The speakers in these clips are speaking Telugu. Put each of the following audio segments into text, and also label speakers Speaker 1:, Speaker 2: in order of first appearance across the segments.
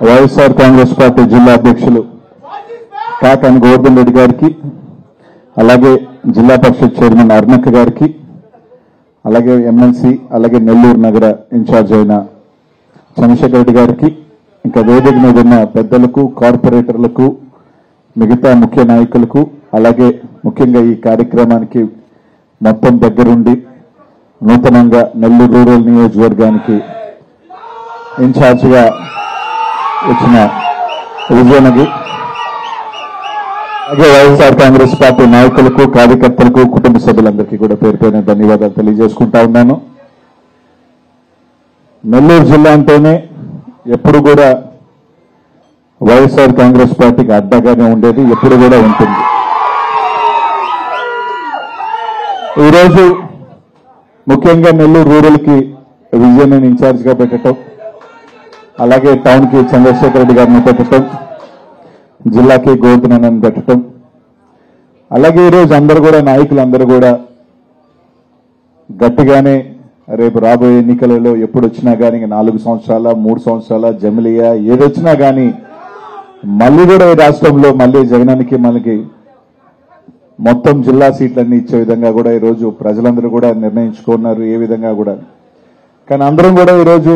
Speaker 1: వైఎస్ఆర్ కాంగ్రెస్ పార్టీ జిల్లా అధ్యక్షులు కాకాని గోవర్ధన్ రెడ్డి గారికి, అలాగే జిల్లా పరిషత్ చైర్మన్ అరుణక్క గారికి, అలాగే ఎమ్మెల్సీ, అలాగే నెల్లూరు నగర ఇన్ఛార్జ్ అయిన చంద్రశేఖర్ రెడ్డి గారికి, ఇంకా వేదిక మీద ఉన్న పెద్దలకు, కార్పొరేటర్లకు, మిగతా ముఖ్య నాయకులకు, అలాగే ముఖ్యంగా ఈ కార్యక్రమానికి మొత్తం దగ్గరుండి నూతనంగా నెల్లూరు రూరల్ నియోజకవర్గానికి ఇన్ఛార్జిగా వచ్చిన విజయనగి, అలాగే వైఎస్ఆర్ కాంగ్రెస్ పార్టీ నాయకులకు, కార్యకర్తలకు, కుటుంబ సభ్యులందరికీ కూడా పేరు పేరున ధన్యవాదాలు తెలియజేసుకుంటా ఉన్నాను. నెల్లూరు జిల్లా అంటేనే ఎప్పుడు కూడా వైఎస్ఆర్ కాంగ్రెస్ పార్టీకి అడ్డగానే ఉండేది, ఎప్పుడు కూడా ఉంటుంది. ఈరోజు ముఖ్యంగా నెల్లూరు రూరల్కి విజయనని ఇన్ఛార్జిగా పెట్టడం, అలాగే టౌన్కి చంద్రశేఖర్ రెడ్డి గారిని పెట్టడం, జిల్లాకి గోవర్ధన్ పెట్టడం, అలాగే ఈరోజు అందరూ కూడా నాయకులందరూ కూడా గట్టిగానే రేపు రాబోయే ఎన్నికలలో ఎప్పుడు వచ్చినా కానీ 4 సంవత్సరాల 3 సంవత్సరాల జమిలియా ఏదొచ్చినా కానీ మళ్ళీ కూడా ఈ రాష్ట్రంలో మళ్ళీ జగనానికి మనకి మొత్తం జిల్లా సీట్లన్నీ ఇచ్చే విధంగా కూడా ఈరోజు ప్రజలందరూ కూడా నిర్ణయించుకున్నారు. ఏ విధంగా కూడా కానీ అందరం కూడా ఈరోజు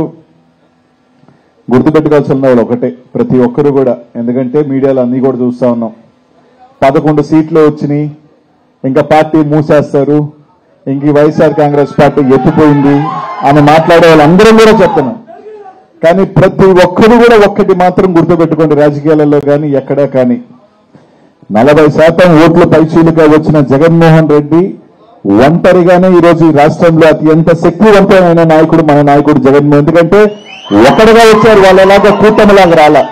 Speaker 1: గుర్తుపెట్టుకోవాల్సిన వాళ్ళు ఒకటే, ప్రతి ఒక్కరు కూడా, ఎందుకంటే మీడియాలో అన్ని కూడా చూస్తా ఉన్నాం, 11 సీట్లు వచ్చినాయి, ఇంకా పార్టీ మూసేస్తారు, ఇంక వైఎస్ఆర్ కాంగ్రెస్ పార్టీ ఎత్తిపోయింది అని మాట్లాడే వాళ్ళందరం కూడా చెప్తున్నాం. కానీ ప్రతి ఒక్కరు కూడా ఒక్కటి మాత్రం గుర్తుపెట్టుకోండి, రాజకీయాలలో కానీ ఎక్కడా కానీ 40% ఓట్ల పైచీలుగా వచ్చిన జగన్మోహన్ రెడ్డి ఒంటరిగానే ఈరోజు ఈ రాష్ట్రంలో అత్యంత శక్తివంతమైన నాయకుడు మన నాయకుడు జగన్మోహన్. ఎందుకంటే ఒకటిగా వచ్చారు, వాళ్ళలాగా కూటమిలాగా రాలా,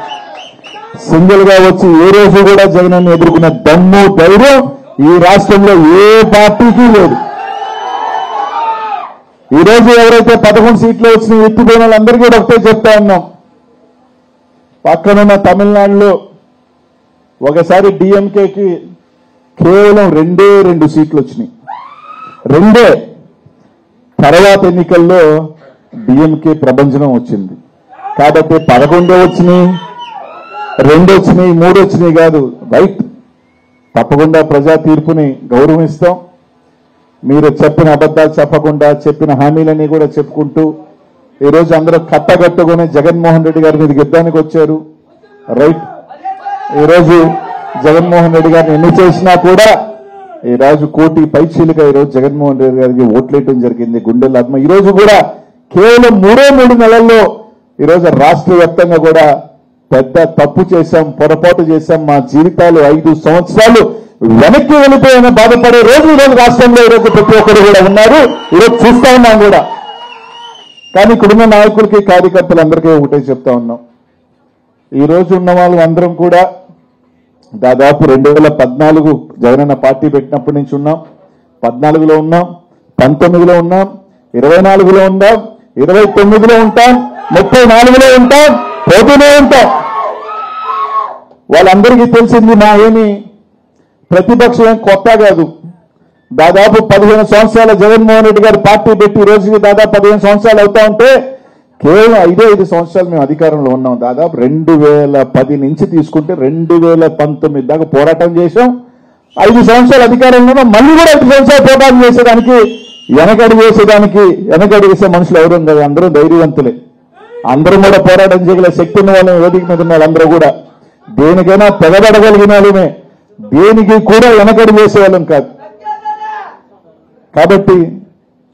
Speaker 1: సింగిల్ గా వచ్చి ఏ రోజు కూడా జగన్ ఎదుర్కొన్న దమ్ము ధైర్యం ఈ రాష్ట్రంలో ఏ పార్టీకి లేదు. ఈ రోజు ఎవరైతే 11 సీట్లు వచ్చిన ఎత్తిపోయిన వాళ్ళందరికీ కూడా ఒకటే చెప్తా ఉన్నాం, పక్కనున్న తమిళనాడులో ఒకసారి డిఎంకేకి కేవలం 2 సీట్లు వచ్చినాయి, 2. తర్వాత ఎన్నికల్లో డిఎంకే ప్రభంజనం వచ్చింది. కాబట్టి 11 వచ్చినాయి, 2 వచ్చినాయి, 3 వచ్చినాయి కాదు, రైట్. తప్పకుండా ప్రజా తీర్పుని గౌరవిస్తాం. మీరు చెప్పిన అబద్ధాలు చెప్పకుండా చెప్పిన హామీలన్నీ కూడా చెప్పుకుంటూ ఈరోజు అందరూ కట్టగట్టుకుని జగన్మోహన్ రెడ్డి గారి మీద యుద్ధానికి వచ్చారు, రైట్. ఈరోజు జగన్మోహన్ రెడ్డి గారిని ఎన్ని చేసినా కూడా ఈ రోజు 1 కోటి పైచీలుగా ఈరోజు జగన్మోహన్ రెడ్డి గారికి ఓట్లేయడం జరిగింది, గుండెల ఆత్మ. ఈరోజు కూడా కేవలం 3 నెలల్లో ఈరోజు రాష్ట్ర వ్యాప్తంగా కూడా పెద్ద తప్పు చేశాం, పొరపాటు చేశాం, మా జీవితాలు 5 సంవత్సరాలు వెనక్కి వెళ్ళిపోయిన బాధపడే రోజు ఈరోజు రాష్ట్రంలో ఈరోజు ప్రతి ఒక్కరు కూడా ఉన్నారు, ఈరోజు చూస్తా ఉన్నాం కూడా. కానీ ఇక్కడున్న నాయకులకి, కార్యకర్తలందరికీ ఒకటే చెప్తా ఉన్నాం, ఈ రోజు ఉన్న వాళ్ళు అందరం కూడా దాదాపు 2014 జగనన్న పార్టీ పెట్టినప్పటి నుంచి ఉన్నాం, 14లో ఉన్నాం, 19లో ఉన్నాం, 24లో ఉన్నాం, 29లో ఉంటాం, 34లో ఉంటాం, పోతూనే ఉంటాం. వాళ్ళందరికీ తెలిసింది మా ఏమి ప్రతిపక్షం కొత్త కాదు. దాదాపు 15 సంవత్సరాల జగన్మోహన్ రెడ్డి గారు పార్టీ పెట్టి ఈ రోజుకి దాదాపు 15 సంవత్సరాలు అవుతా ఉంటే కేవలం 5 సంవత్సరాలు మేము అధికారంలో ఉన్నాం. దాదాపు 2010 నుంచి తీసుకుంటే 2019 దాకా పోరాటం చేశాం. 5 సంవత్సరాలు అధికారంలో ఉన్నాం, మళ్ళీ కూడా 5 సంవత్సరాలు పోరాటం చేసేదానికి వెనకడి వేసే మనుషులు ఎవరు కదా, అందరూ ధైర్యవంతులే. అందరూ కూడా పోరాటం చేయగల శక్తి ఉన్న వాళ్ళని వేదిక మీద ఉన్న వాళ్ళందరూ కూడా దేనికైనా తెగబడగలిగిన వాళ్ళమే, దేనికి కూడా వెనకడి వేసేవాళ్ళం కాదు. కాబట్టి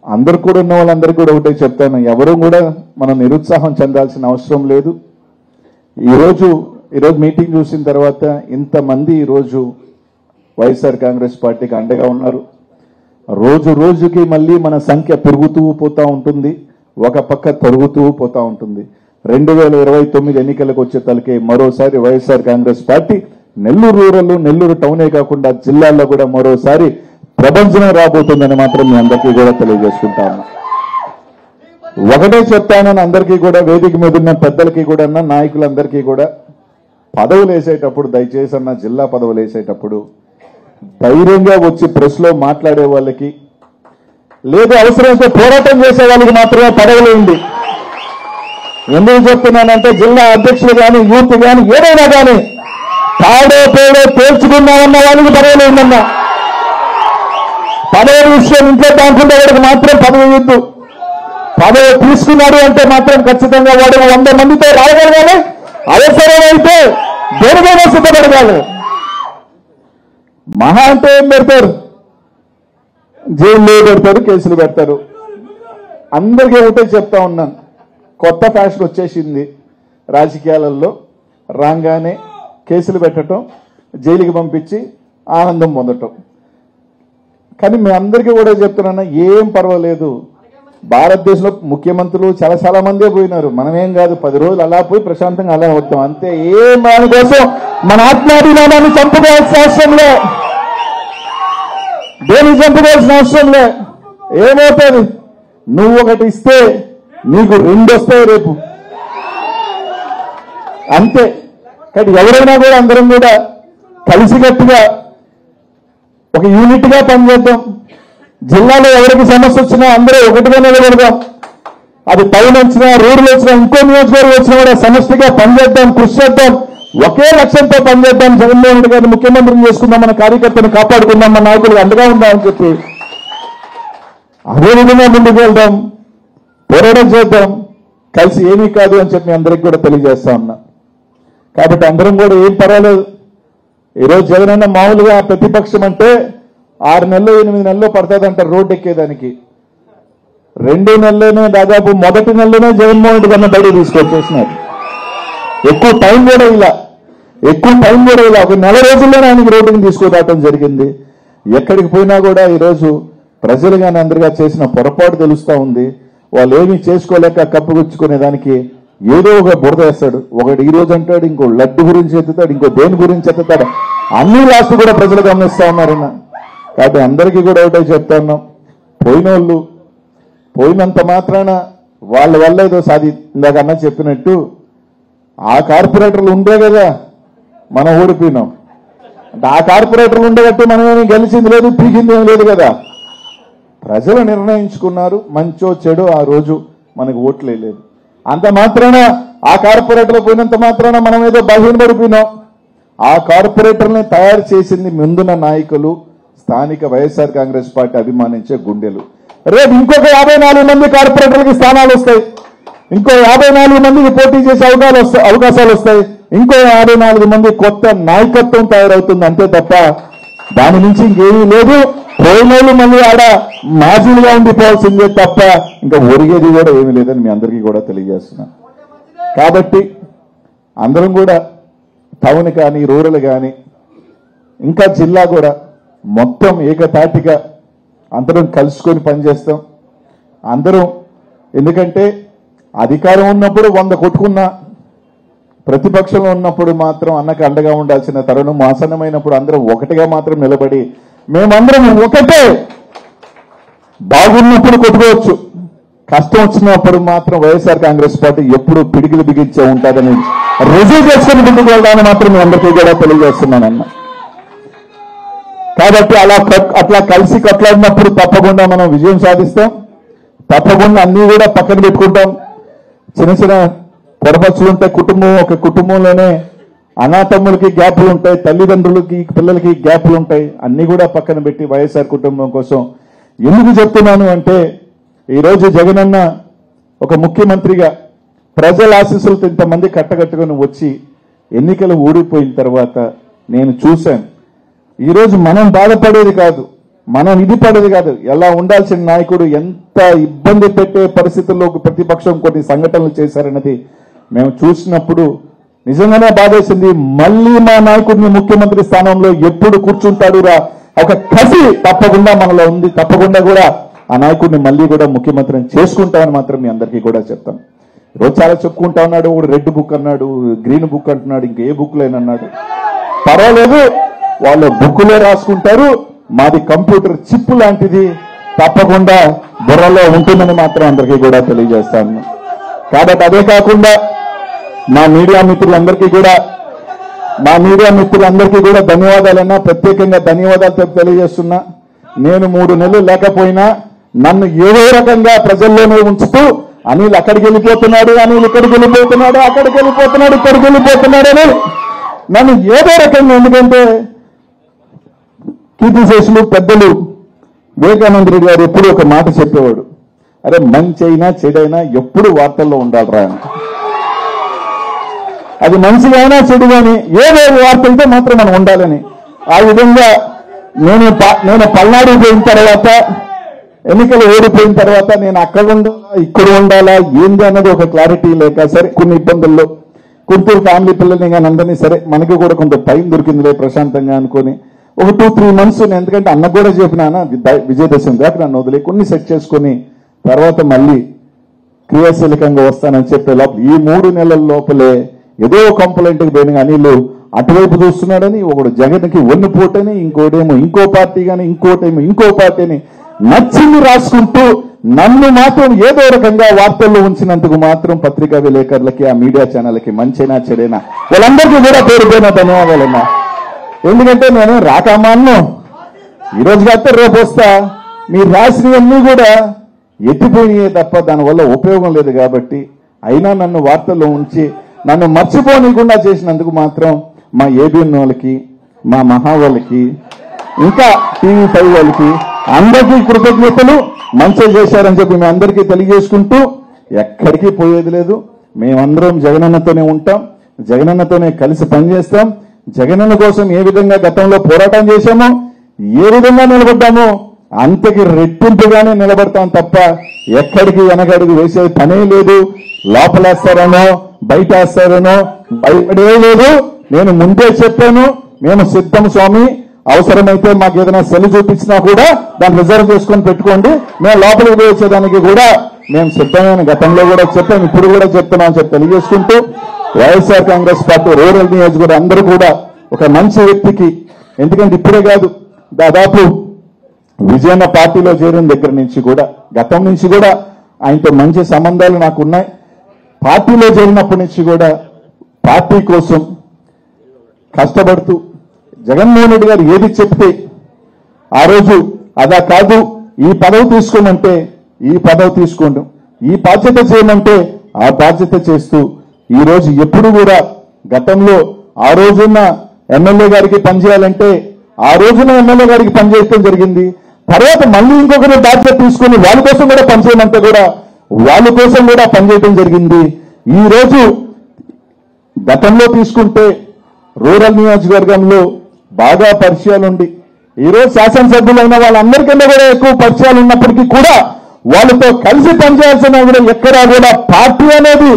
Speaker 1: అందరు కూడా ఉన్న వాళ్ళందరికీ కూడా ఒకటే చెప్తాను, ఎవరు కూడా మనం నిరుత్సాహం చెందాల్సిన అవసరం లేదు. ఈరోజు మీటింగ్ చూసిన తర్వాత ఇంతమంది ఈరోజు వైఎస్ఆర్ కాంగ్రెస్ పార్టీకి అండగా ఉన్నారు. రోజుకి మళ్ళీ మన సంఖ్య పెరుగుతూ పోతా ఉంటుంది, ఒక పక్క తరుగుతూ పోతా ఉంటుంది. 2029 ఎన్నికలకు వచ్చే తలకే మరోసారి వైఎస్ఆర్ కాంగ్రెస్ పార్టీ నెల్లూరు రూరల్, నెల్లూరు టౌనే కాకుండా జిల్లాల్లో కూడా మరోసారి ప్రభంజనం రాబోతుందని మాత్రం మీ అందరికీ కూడా తెలియజేసుకుంటాను. ఒకటే చెప్తానని అందరికీ కూడా, వేదిక మీద ఉన్న పెద్దలకి కూడా, నాయకులందరికీ కూడా, పదవులు వేసేటప్పుడు దయచేసి అన్న జిల్లా పదవులు వేసేటప్పుడు ధైర్యంగా వచ్చి ప్రెస్ లో మాట్లాడే వాళ్ళకి, లేదు అవసరమైతే పోరాటం చేసే వాళ్ళకి మాత్రమే పదవులు ఉంది. ఎందుకు చెప్తున్నానంటే జిల్లా అధ్యక్షులు కానీ యూత్ కానీ ఏదైనా కానీ తాడో పేడో తేల్చుకున్నామన్న వాళ్ళకి పదవి ఉందన్నా. పదవి విషయం ఇంట్లో దాంట్లో వాడికి మాత్రం పదవి ఇవ్వద్దు. పదవి తీసుకున్నాడు అంటే మాత్రం ఖచ్చితంగా వాడు 100 మందితో రాగలగాలి. అవసరమైతే దేనికైనా సిద్ధపడగాలి. మహా అంటే ఏం పెడతారు, జైల్లో పెడతారు, కేసులు పెడతారు. అందరికీ ఒకటే చెప్తా ఉన్నాను, కొత్త ఫ్యాషన్ వచ్చేసింది రాజకీయాలలో. రాగానే కేసులు పెట్టడం, జైలుకి పంపించి ఆనందం పొందటం. కానీ మీ అందరికీ కూడా చెప్తున్నాను, ఏం పర్వాలేదు. భారతదేశంలో ముఖ్యమంత్రులు చాలా మందే పోయినారు. మనమేం కాదు, 10 రోజులు అలా పోయి ప్రశాంతంగా అలా వద్దాం అంతే. ఏం దానికోసం మన ఆత్మాభిమానాన్ని చంపుకోవాల్సిన అవసరం లే, దేనికి చంపుకోవాల్సిన అవసరం లే. ఏమవుతుంది, నువ్వు ఒకటి ఇస్తే నీకు 2 వస్తాయి రేపు, అంతే. కానీ ఎవరైనా కూడా అందరం కూడా కలిసికట్టుగా ఒక యూనిట్ గా పనిచేద్దాం. జిల్లాలో ఎవరికి సమస్య వచ్చినా అందరూ ఒకటిగా నిలబడదాం. అది టౌన్ వచ్చినా, రూరల్ వచ్చినా, ఇంకో నియోజకవర్గం వచ్చినా కూడా సమష్టిగా పనిచేద్దాం, కృషి చేద్దాం, ఒకే లక్ష్యంతో పనిచేద్దాం. జగన్మోహన్ రెడ్డి గారిని ముఖ్యమంత్రిని చేసుకుందాం, మన కార్యకర్తను కాపాడుకుందాం, మన నాయకులు అండగా ఉందామని చెప్పి అదే విధంగా ముందుకు వెళ్దాం, పోరాటం చేద్దాం, కలిసి ఏమీ కాదు అని చెప్పి అందరికీ కూడా తెలియజేస్తా ఉన్నా. కాబట్టి అందరం కూడా ఏం పర్వాలేదు. ఈరోజు జగనన్న మామూలుగా ప్రతిపక్షం అంటే 6 నెలలు 8 నెలలు పడుతుందంటారు రోడ్డు ఎక్కేదానికి. 2 నెలలోనే, దాదాపు మొదటి నెలలోనే జగన్మోహన్ రెడ్డి గారిని బయట తీసుకొచ్చేసినారు. ఎక్కువ టైం కూడా ఇలా ఒక నెల రోజుల్లోనే ఆయనకి రోడ్డుని తీసుకురావడం జరిగింది. ఎక్కడికి పోయినా కూడా ఈరోజు ప్రజలు కానీ అందరిగా చేసిన పొరపాటు తెలుస్తా ఉంది. వాళ్ళు ఏమీ చేసుకోలేక కప్పుగుచ్చుకునే దానికి ఏదో ఒక బురద వేస్తాడు. ఒకటి ఈ రోజు అంటాడు, ఇంకో లడ్డు గురించి ఎత్తుతాడు, ఇంకో దేని గురించి ఎత్తుతాడు. అన్ని లాస్ట్ కూడా ప్రజలు గమనిస్తా ఉన్నారన్న. కాబట్టి అందరికీ కూడా ఒకటే చెప్తా ఉన్నాం, పోయినోళ్ళు పోయినంత మాత్రాన వాళ్ళ వల్ల ఏదో ఇందాక అన్న చెప్పినట్టు ఆ కార్పొరేటర్లు ఉండే కదా మనం ఓడిపోయినాం. అంటే ఆ కార్పొరేటర్లు ఉండేటట్టు మనమేమి గెలిచింది లేదు, పీకింది ఏం లేదు కదా. ప్రజలు నిర్ణయించుకున్నారు, మంచో చెడు ఆ రోజు మనకు ఓట్లే లేదు. అంత మాత్రాన ఆ కార్పొరేటర్లు పోయినంత మాత్రాన మనం ఏదో బలహీనపడిపోయినాం. ఆ కార్పొరేటర్ని తయారు చేసింది ముందున్న నాయకులు, స్థానిక వైఎస్ఆర్ కాంగ్రెస్ పార్టీ అభిమానించే గుండెలు. రేపు ఇంకొక 54 మంది కార్పొరేటర్లకి స్థానాలు వస్తాయి, ఇంకో 54 మందికి పోటీ చేసే అవకాశాలు వస్తాయి, ఇంకో 54 మంది కొత్త నాయకత్వం తయారవుతుంది అంతే తప్ప దాని నుంచి ఇంకేమీ లేదు. పోయినోళ్ళు మళ్ళీ ఆడ మాజీలుగా ఉండిపోవాల్సిందే తప్ప ఇంకా ఒరిగేది కూడా ఏమీ లేదని మీ అందరికీ కూడా తెలియజేస్తున్నా. కాబట్టి అందరం కూడా టౌన్ కానీ, రూరల్ కానీ, ఇంకా జిల్లా కూడా మొత్తం ఏకతాటిగా అందరం కలుసుకొని పనిచేస్తాం. అందరం, ఎందుకంటే అధికారం ఉన్నప్పుడు 100 కొట్టుకున్నా, ప్రతిపక్షంలో ఉన్నప్పుడు మాత్రం అన్నకు అండగా ఉండాల్సిన తరుణం ఆసన్నమైనప్పుడు అందరం ఒకటిగా మాత్రం నిలబడి మేమందరం ఒకటే. బాగున్నప్పుడు కొట్టుకోవచ్చు, కష్టం వచ్చినప్పుడు మాత్రం వైఎస్ఆర్ కాంగ్రెస్ పార్టీ ఎప్పుడు పిడికిలు బిగించే ఉంటుందని రుజువు చేసుకుని ముందుకు వెళ్దామని మాత్రం మీ అందరికీ కూడా తెలియజేస్తున్నానన్న. కాబట్టి అట్లా కలిసి కట్లాడినప్పుడు తప్పకుండా మనం విజయం సాధిస్తాం. తప్పకుండా అన్ని కూడా పక్కన పెట్టుకుంటాం. చిన్న పొరపచ్చులు ఉంటాయి. ఒక కుటుంబంలోనే అనాథమ్ములకి గ్యాప్లు ఉంటాయి, తల్లిదండ్రులకి పిల్లలకి గ్యాప్లు ఉంటాయి. అన్ని కూడా పక్కన పెట్టి వైఎస్ఆర్ కుటుంబం కోసం ఎందుకు చెప్తున్నాను అంటే, ఈరోజు జగనన్న ఒక ముఖ్యమంత్రిగా ప్రజల ఆశీస్సులతో ఇంతమంది కట్టగట్టుకుని వచ్చి ఎన్నికలు ఓడిపోయిన తర్వాత నేను చూశాను. ఈరోజు మనం బాధపడేది కాదు, మనం ఇది పడేది కాదు, ఎలా ఉండాల్సిన నాయకుడు ఎంత ఇబ్బంది పెట్టే పరిస్థితుల్లో ప్రతిపక్షం కొన్ని సంఘటనలు చేశారన్నది మేము చూసినప్పుడు నిజంగానే బాధేసింది. మళ్ళీ మా నాయకుడిని ముఖ్యమంత్రి స్థానంలో ఎప్పుడు కూర్చుంటాడు రా ఒక కసి తప్పకుండా మనలో ఉంది. తప్పకుండా కూడా ఆ నాయకుడిని మళ్ళీ కూడా ముఖ్యమంత్రిని చేసుకుంటామని మాత్రం మీ అందరికీ కూడా చెప్తాం. ఈరోజు చాలా చెప్పుకుంటా ఉన్నాడు, ఒకడు రెడ్ బుక్ అన్నాడు, గ్రీన్ బుక్ అంటున్నాడు, ఇంకా ఏ బుక్ లేనన్నాడు. పర్వాలేదు, వాళ్ళు బుక్కులో రాసుకుంటారు, మాది కంప్యూటర్ చిప్ లాంటిది, తప్పకుండా బుర్రలో ఉంటుందని మాత్రం అందరికీ కూడా తెలియజేస్తాను. కాబట్టి అదే కాకుండా మా మీడియా మిత్రులందరికీ కూడా ధన్యవాదాలన్నా, ప్రత్యేకంగా ధన్యవాదాలు తెలియజేస్తున్నా. నేను 3 నెలలు లేకపోయినా నన్ను ఏదో రకంగా ప్రజల్లోనే ఉంచుతూ అనిల్ అక్కడికి వెళ్ళిపోతున్నాడు, అనిల్ ఇక్కడికి వెళ్ళిపోతున్నాడు, అక్కడికి వెళ్ళిపోతున్నాడు, ఇక్కడికి వెళ్ళిపోతున్నాడు అని నన్ను ఏదో రకంగా, ఎందుకంటే కీర్తిశేషులు పెద్దలు వివేకానంద రెడ్డి గారు ఎప్పుడు ఒక మాట చెప్పేవాడు, అరే మంచి అయినా చెడైనా ఎప్పుడు వార్తల్లో ఉండాలిరా అని. అది మంచిదైనా చెడుగాని ఏదో వార్తలతో మాత్రం మనం ఉండాలని. ఆ విధంగా నేను పల్నాడు పోయిన తర్వాత, ఎన్నికలు ఓడిపోయిన తర్వాత నేను అక్కడ ఉండాలా ఇక్కడ ఉండాలా ఏంది అన్నది ఒక క్లారిటీ లేక, సరే కొన్ని ఇబ్బందుల్లో గుంటూరు ఫ్యామిలీ పిల్లల్ని కానీ అందరినీ, సరే మనకి కూడా కొంత టైం దొరికిందిలే ప్రశాంతంగా అనుకుని ఒక 2-3 months, ఎందుకంటే అన్న కూడా చెప్పినానా విజయదశమి దాకా నన్ను వదిలే కొన్ని సెట్ చేసుకుని తర్వాత మళ్ళీ క్రియాశీలకంగా వస్తానని చెప్పే లోపల ఈ 3 నెలల లోపలే ఏదో కంప్లైంట్కి పోయిన అనిలు అటువైపు చూస్తున్నాడని, ఒకడు జగన్కి ఒన్నుపోటని, ఇంకోటేమో ఇంకో పార్టీ కానీ, ఇంకోటేమో ఇంకో పార్టీని నచ్చింది రాసుకుంటూ నన్ను మాత్రం ఏదో రకంగా వార్తల్లో ఉంచినందుకు మాత్రం పత్రికా విలేకరులకి, ఆ మీడియా ఛానల్కి మంచైనా చెడైనా వాళ్ళందరికీ కూడా పేరు పోయిన ధన్యవాదాలన్నా. ఎందుకంటే నేను రాకమాను ఈరోజు కాస్తే రేపు వస్తా, మీరు రాసినవన్నీ కూడా ఎత్తిపోయినాయే తప్ప దానివల్ల ఉపయోగం లేదు. కాబట్టి అయినా నన్ను వార్తల్లో ఉంచి నన్ను మర్చిపోనీయకుండా చేసినందుకు మాత్రం మా ఏబిఎన్ వాళ్ళకి, మా మహా వాళ్ళకి, ఇంకా TV5 వాళ్ళకి అందరికీ కృతజ్ఞతలు. మంచి చేశారని చెప్పి మీ అందరికీ తెలియజేసుకుంటూ ఎక్కడికి పోయేది లేదు. మేమందరం జగనన్నతోనే ఉంటాం, జగనన్నతోనే కలిసి పనిచేస్తాం. జగనన్న కోసం ఏ విధంగా గతంలో పోరాటం చేశామో, ఏ విధంగా నిలబడ్డామో అంతకి రెట్టింపుగానే నిలబడతాం తప్ప ఎక్కడికి వెనకడుగు వేసే పనే లేదు. లోపలేస్తారనో బయట వేస్తారనో భయపడే లేదు. నేను ముందే చెప్పాను, మేము సిద్ధం స్వామి, అవసరమైతే మాకు ఏదైనా సెల్ చూపించినా కూడా దాన్ని రిజర్వ్ చేసుకొని పెట్టుకోండి, మేము లోపలికి వచ్చేదానికి కూడా మేము సిద్ధమైన గతంలో కూడా చెప్పాము, ఇప్పుడు కూడా చెప్తున్నామని చెప్పి తెలియజేసుకుంటూ వైఎస్ఆర్ కాంగ్రెస్ పార్టీ రూరల్ నియోజకవర్గం అందరూ కూడా ఒక మంచి వ్యక్తికి, ఎందుకంటే ఇప్పుడే కాదు దాదాపు విజయన్న పార్టీలో చేరిన దగ్గర నుంచి కూడా, గతం నుంచి కూడా ఆయనతో మంచి సంబంధాలు నాకు ఉన్నాయి. పార్టీలో చేరినప్పటి నుంచి కూడా పార్టీ కోసం కష్టపడుతూ జగన్మోహన్ రెడ్డి గారు ఏది చెప్తే ఆ రోజు అదా కాదు, ఈ పదవి తీసుకోమంటే ఈ పదవి తీసుకోండు, ఈ బాధ్యత చేయమంటే ఆ బాధ్యత చేస్తూ ఈ రోజు ఎప్పుడు కూడా గతంలో ఆ రోజున్న ఎమ్మెల్యే గారికి పనిచేయాలంటే ఆ రోజున ఎమ్మెల్యే గారికి పనిచేయడం జరిగింది. తర్వాత మళ్ళీ ఇంకొకరు బాధ్యత తీసుకుని వాళ్ళ కోసం కూడా పనిచేయమంటే కూడా వాళ్ళ కోసం కూడా పనిచేయడం జరిగింది. ఈ రోజు గతంలో తీసుకుంటే రూరల్ నియోజకవర్గంలో బాగా పరిచయాలు ఉండి ఈరోజు శాసనసభ్యులైన వాళ్ళందరికన్నా కూడా ఎక్కువ పరిచయాలు ఉన్నప్పటికీ కూడా వాళ్ళతో కలిసి పనిచేయాల్సిన కూడా ఎక్కడా కూడా పార్టీ అనేది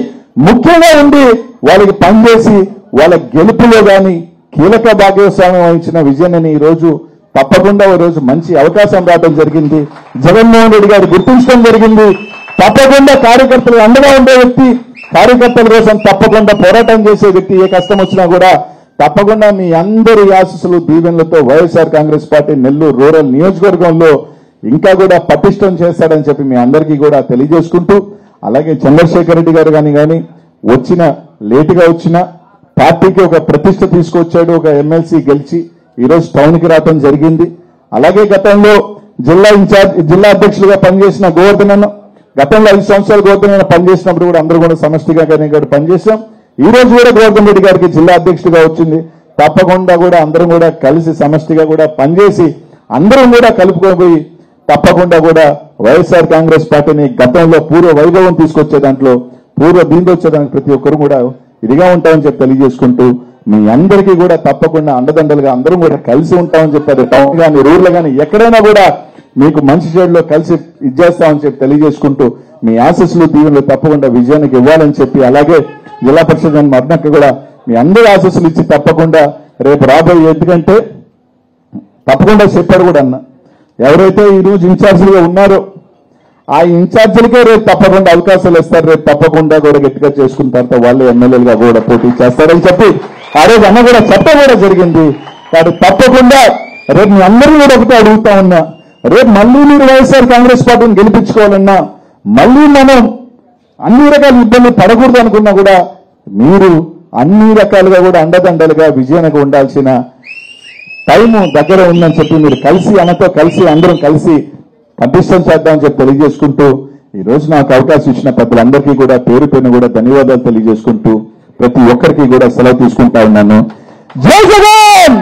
Speaker 1: ముఖ్యంగా ఉండి వాళ్ళకి పనిచేసి వాళ్ళ గెలుపులో కానీ కీలక భాగస్వామ్యం వహించిన విజయనని ఈ రోజు తప్పకుండా ఓ రోజు మంచి అవకాశం రావడం జరిగింది. జగన్మోహన్ రెడ్డి గారు గుర్తించడం జరిగింది. తప్పకుండా కార్యకర్తలు అండగా ఉండే వ్యక్తి, కార్యకర్తల కోసం తప్పకుండా పోరాటం చేసే వ్యక్తి, ఏ కష్టం వచ్చినా కూడా తప్పకుండా మీ అందరి ఆశీస్సులు దీవెనలతో వైఎస్ఆర్ కాంగ్రెస్ పార్టీ నెల్లూరు రూరల్ నియోజకవర్గంలో ఇంకా కూడా పటిష్టం చేస్తాడని చెప్పి మీ అందరికీ కూడా తెలియజేసుకుంటూ, అలాగే చంద్రశేఖర్ రెడ్డి గారు కానీ వచ్చిన లేటుగా వచ్చిన పార్టీకి ఒక ప్రతిష్ట తీసుకొచ్చాడు. ఒక ఎమ్మెల్సీ గెలిచి ఈరోజు టౌన్కి రావడం జరిగింది. అలాగే గతంలో జిల్లా అధ్యక్షులుగా పనిచేసిన గోవర్ధన్, గతంలో 5 సంవత్సరాలు గోవర్ధన్ పనిచేసినప్పుడు కూడా అందరూ కూడా సమష్టిగా కానీ పనిచేశాం. ఈ రోజు కూడా గోవర్ధన్ రెడ్డి గారికి జిల్లా అధ్యక్షుడిగా వచ్చింది. తప్పకుండా కూడా అందరం కూడా కలిసి సమష్టిగా కూడా పనిచేసి అందరం కూడా కలుపుకోబోయి తప్పకుండా కూడా వైఎస్ఆర్ కాంగ్రెస్ పార్టీని గతంలో పూర్వ వైభవం తీసుకొచ్చే దాంట్లో, పూర్వ దీంట్లో వచ్చేదానికి ప్రతి ఒక్కరు కూడా ఇదిగా ఉంటామని చెప్పి తెలియజేసుకుంటూ మీ అందరికీ కూడా తప్పకుండా అండదండలుగా అందరం కూడా కలిసి ఉంటామని చెప్పారు. టౌన్ కానీ రూరల్ కానీ ఎక్కడైనా కూడా మీకు మంచి చెడులో కలిసి ఇచ్చేస్తామని చెప్పి తెలియజేసుకుంటూ మీ ఆశీస్సులు దీవెనలు తప్పకుండా విజయానికి ఇవ్వాలని చెప్పి, అలాగే జిల్లా పరిషత్ మరణకు కూడా మీ అందరి ఆశీస్సులు ఇచ్చి తప్పకుండా రేపు రాబోయే, ఎందుకంటే తప్పకుండా చెప్పారు కూడా అన్న, ఎవరైతే ఈ రోజు ఇన్ఛార్జీలుగా ఉన్నారో ఆ ఇన్ఛార్జీలకే రేపు తప్పకుండా అవకాశాలు ఇస్తారు. రేపు తప్పకుండా కూడా గట్టిగా చేసుకున్న తర్వాత వాళ్ళు ఎమ్మెల్యేలుగా కూడా పోటీ చేస్తారని చెప్పి ఆ రోజు అన్న కూడా చెప్పడం కూడా జరిగింది. కాబట్టి తప్పకుండా రేపు మీ అందరూ కూడా ఒకటే అడుగుతా ఉన్నా, రేపు మళ్ళీ మీరు వైఎస్ఆర్ కాంగ్రెస్ పార్టీని గెలిపించుకోవాలన్నా, మళ్ళీ మనం అన్ని రకాల ఇబ్బందులు పడకూడదు అనుకున్నా కూడా మీరు అన్ని రకాలుగా కూడా అండదండలుగా విజయానికి ఉండాల్సిన టైము దగ్గర ఉందని చెప్పి మీరు కలిసి అన్నతో కలిసి అందరం కలిసి పటిష్టం చేద్దామని చెప్పి తెలియజేసుకుంటూ ఈ రోజు నాకు అవకాశం ఇచ్చిన పెద్దలందరికీ కూడా పేరు పేరున కూడా ధన్యవాదాలు తెలియజేసుకుంటూ ప్రతి ఒక్కరికి కూడా సెలవు తీసుకుంటా ఉన్నాను. జై జగన్.